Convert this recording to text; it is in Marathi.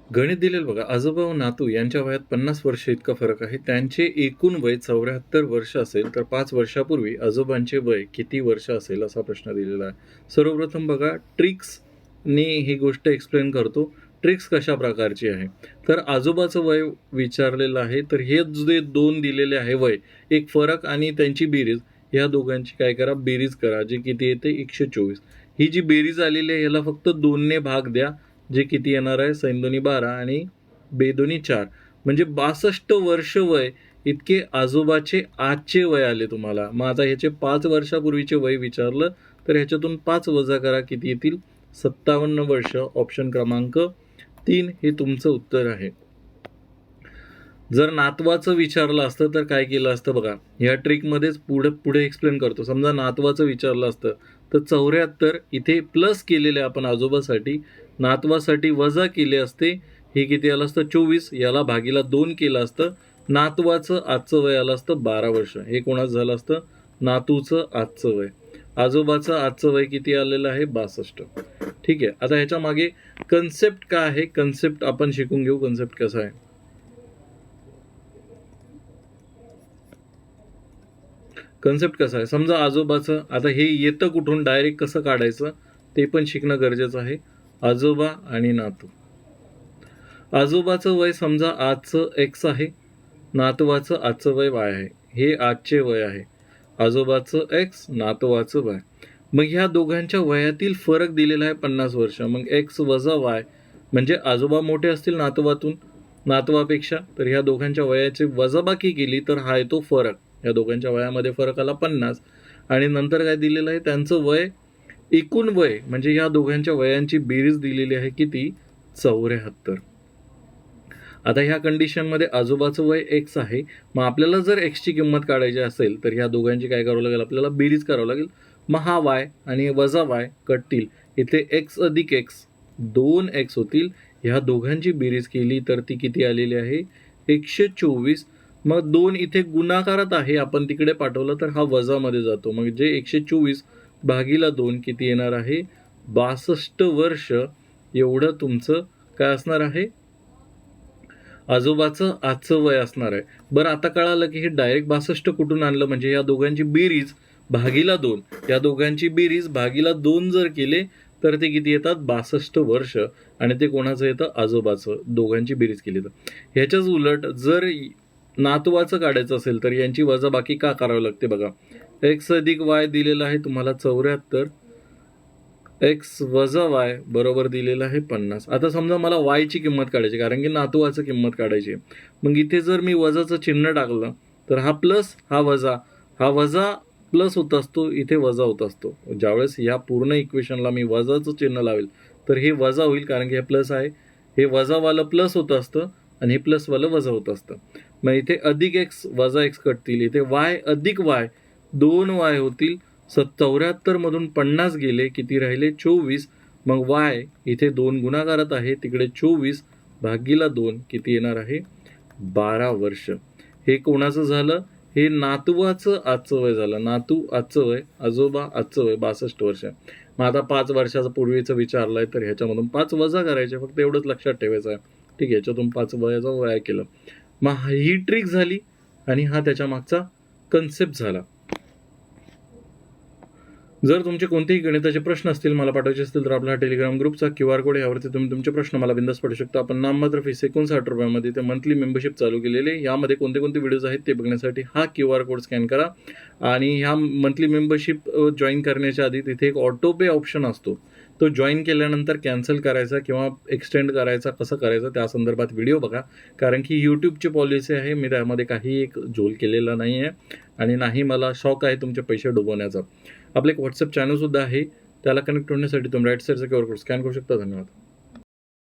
गणित दिलेलं बघा. आजोबा व नातू यांच्या वयात 50 वर्ष इतका फरक आहे. त्यांचे एकूण वय 74 वर्ष असेल, तर 5 वर्षापूर्वी आजोबांचे वय किती वर्ष असेल असा प्रश्न दिलेला आहे. सर्वप्रथम बघा ट्रिक्सनी ही गोष्ट एक्सप्लेन करतो. ट्रिक्स कशा प्रकारची आहे, तर आजोबाचं वय विचारलेलं आहे. तर हे जे 2 दिलेले आहे वय, एक फरक आणि त्यांची बेरीज, ह्या दोघांची काय करा, बेरीज करा. जे किती येते 124. ही जी बेरीज आलेली आहे याला फक्त 2ने भाग द्या, जे किती येणार आहे, सैनदोनी 12 आणि बेदोनी 4, म्हणजे 62 वर्ष वय इतके आजोबाचे आजचे वय आले तुम्हाला. मग आता ह्याचे 5 वर्षापूर्वीचे वय विचारलं, तर ह्याच्यातून 5 वजा करा, किती येतील, 57 वर्ष. ऑप्शन क्रमांक 3 हे तुमचं उत्तर आहे. जर नातवाचं विचारलं असतं तर काय केलं असतं बघा, ह्या ट्रिकमध्येच पुढे एक्सप्लेन करतो. समजा नातवाचं विचारलं असतं तर 74 इथे प्लस केलेले आपण आजोबासाठी, नातवासाठी वजा केले असते. हे किती आलं असतं, 24. याला भागीला 2 केलं असतं. नातवाचं आजचं वय आलं असतं 12 वर्ष. हे कोणाचं झालं असतं, नातूचं आजचं वय. आजोबाचं आजचं वय किती आलेलं आहे, 62. ठीक आहे. आता ह्याच्या मागे कन्सेप्ट काय आहे, कन्सेप्ट आपण शिकून घेऊ. कन्सेप्ट कसा आहे, कन्सेप्ट कसा आहे, समजा आजोबाचं, आता हे येतं कुठून, डायरेक्ट कसं काढायचं ते पण शिकणं गरजेचं आहे. आजोबा आणि नातू. आजोबाचं वय समजा आजचं एक्स आहे, नातवाचं आजचं वय वाय आहे. हे आजचे वय आहे, आजोबाचं एक्स, नातवाचं वाय. मग ह्या दोघांच्या वयातील फरक दिलेला आहे 50 वर्ष. मग एक्स वजा वाय, म्हणजे आजोबा मोठे असतील नातवापेक्षा, तर ह्या दोघांच्या वयाची वजाबाकी केली तर हा येतो फरक. या दोघांच्या वयामध्ये फरक आला 50. आणि नंतर काय दिलेलं आहे, त्यांचं वय, एकूण वय, म्हणजे या दोघांच्या वयांची बेरीज दिलेली आहे किती, 74. आता ह्या कंडिशनमध्ये आजोबाचं वय एक्स आहे. मग आपल्याला जर एक्सची किंमत काढायची असेल तर ह्या दोघांची काय करावं लागेल, आपल्याला बेरीज करावं लागेल. मग हा वाय आणि वजा वाय कटतील. इथे एक्स अधिक एक्स 2x होतील. ह्या दोघांची बेरीज केली तर ती किती आलेली आहे, 124. मग 2 इथे गुणाकारात आहे, आपण तिकडे पाठवलं तर हा वजामध्ये जातो. मग जे 124 भागीला 2 किती येणार आहे, 62 वर्ष. एवढं तुमचं काय असणार आहे, आजोबाचं आजचं वय असणार आहे. बरं, आता कळालं की हे डायरेक्ट 62 कुठून आणलं, म्हणजे या दोघांची बेरीज भागीला 2, या दोघांची बेरीज भागीला 2 जर केले तर ते किती येतात, 62 वर्ष. आणि ते कोणाचं येतं, आजोबाचं. दोघांची बेरीज केली तर. ह्याच्याच उलट जर नातवाचं काढायचं असेल तर यांची वजाबाकी का करावी लागते बघा. एक्स अधिक वाय दिलेला आहे तुम्हाला 74, एक्स वजा वाय बरोबर दिलेलं आहे 50. आता समजा मला वायची किंमत काढायची, कारण की नातवाचं किंमत काढायची. मग इथे जर मी वजाचं चिन्ह टाकलं तर हा प्लस, हा वजा प्लस होत असतो, इथे वजा होत असतो. ज्यावेळेस या पूर्ण इक्वेशनला मी वजाचं चिन्ह लावेल तर हे वजा होईल, कारण की हे प्लस आहे. हे वजावालं प्लस होत असतं आणि हे प्लसवालं वजा होत असतं. मग इथे अधिक एक्स वजा एक्स कटतील. इथे वाय अधिक वाय 2y होतील. 74 मधून 50 गेले, किती राहिले, 24. मग वाय इथे 2 गुणाकारात आहे, तिकडे 24 भागीला 2 किती येणार आहे, 12 वर्ष. हे कोणाचं झालं, हे नातवाचं आजचं वय झालं. नातू आजचं वय, आजोबा आजचं वय 62 वर्ष. मग आता 5 वर्षाचं पूर्वीचं विचारलंय तर ह्याच्यामधून 5 वजा करायचे, फक्त एवढंच लक्षात ठेवायचं आहे. ठीक आहे, ह्याच्यातून 5 वयाचा वय केलं. मग ही ट्रिक झाली आणि हा त्याच्या मागचा कन्सेप्ट झाला. जर तुमचे कोणतेही गणिताचे प्रश्न असतील, मला पाठवायचे असतील, तर आपला टेलिग्राम ग्रुपचा QR कोड, यावरती तुम्ही तुमचे प्रश्न मला बिंदास पाठवू शकता. आपण नाममात्र फीस 59 रुपयामध्ये ते मंथली मेंबरशिप चालू केलेली आहे. यामध्ये कोणते कोणते व्हिडिओज आहेत ते बघण्यासाठी हा QR कोड स्कॅन करा. आणि ह्या मंथली मेंबरशिप जॉईन करण्याच्या आधी तिथे एक ऑटो पे ऑप्शन असतो, तो जॉईन केल्यानंतर कॅन्सल करायचा किंवा एक्सटेंड करायचा, कसं करायचं त्या संदर्भात व्हिडिओ बघा. कारण की यूट्यूबची पॉलिसी आहे, मी त्यामध्ये काही एक झोल केलेला नाही आहे आणि नाही मला शौक आहे तुमचे पैसे डुबवण्याचा. आपलं एक व्हॉट्सअप चॅनलसुद्धा आहे, त्याला कनेक्ट होण्यासाठी तुम्ही राईट साईडचा QR कोड स्कॅन करू शकता. धन्यवाद.